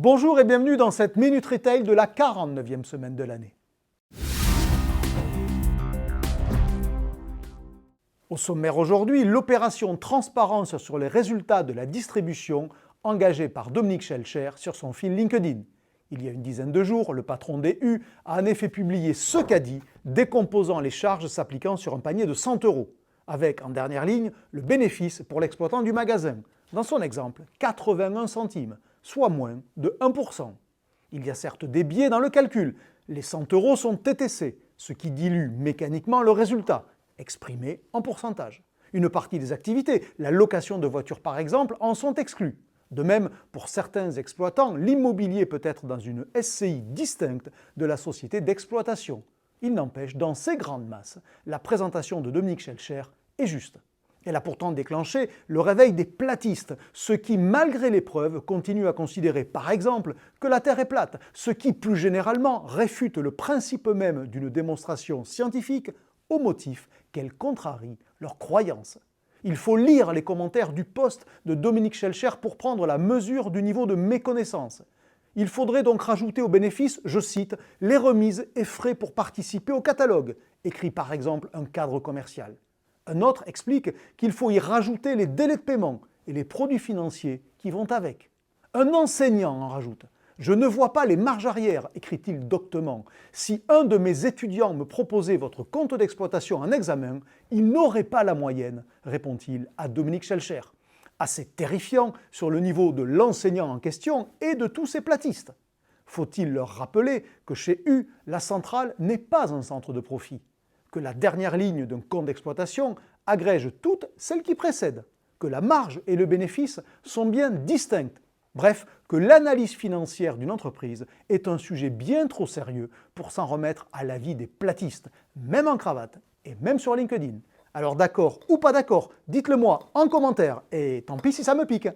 Bonjour et bienvenue dans cette Minute Retail de la 49e semaine de l'année. Au sommaire aujourd'hui, l'opération transparence sur les résultats de la distribution engagée par Dominique Schelcher sur son fil LinkedIn. Il y a une dizaine de jours, le patron des U a en effet publié ce qu'a dit, décomposant les charges s'appliquant sur un panier de 100 €, avec en dernière ligne le bénéfice pour l'exploitant du magasin. Dans son exemple, 81 centimes, soit moins de 1%. Il y a certes des biais dans le calcul. Les 100 € sont TTC, ce qui dilue mécaniquement le résultat, exprimé en pourcentage. Une partie des activités, la location de voitures par exemple, en sont exclues. De même, pour certains exploitants, l'immobilier peut être dans une SCI distincte de la société d'exploitation. Il n'empêche, dans ces grandes masses, la présentation de Dominique Schelcher est juste. Elle a pourtant déclenché le réveil des platistes, ceux qui, malgré les preuves, continuent à considérer par exemple que la Terre est plate, ce qui, plus généralement, réfute le principe même d'une démonstration scientifique au motif qu'elle contrarie leurs croyances. Il faut lire les commentaires du post de Dominique Schelcher pour prendre la mesure du niveau de méconnaissance. Il faudrait donc rajouter au bénéfice, je cite, « les remises et frais pour participer au catalogue », écrit par exemple un cadre commercial. Un autre explique qu'il faut y rajouter les délais de paiement et les produits financiers qui vont avec. Un enseignant en rajoute. « Je ne vois pas les marges arrière », écrit-il doctement. « Si un de mes étudiants me proposait votre compte d'exploitation en examen, il n'aurait pas la moyenne », répond-il à Dominique Schelcher. Assez terrifiant sur le niveau de l'enseignant en question et de tous ces platistes. Faut-il leur rappeler que chez U, la centrale n'est pas un centre de profit, que la dernière ligne d'un compte d'exploitation agrège toutes celles qui précèdent, que la marge et le bénéfice sont bien distincts. Bref, que l'analyse financière d'une entreprise est un sujet bien trop sérieux pour s'en remettre à l'avis des platistes, même en cravate et même sur LinkedIn. Alors d'accord ou pas d'accord, dites-le moi en commentaire et tant pis si ça me pique.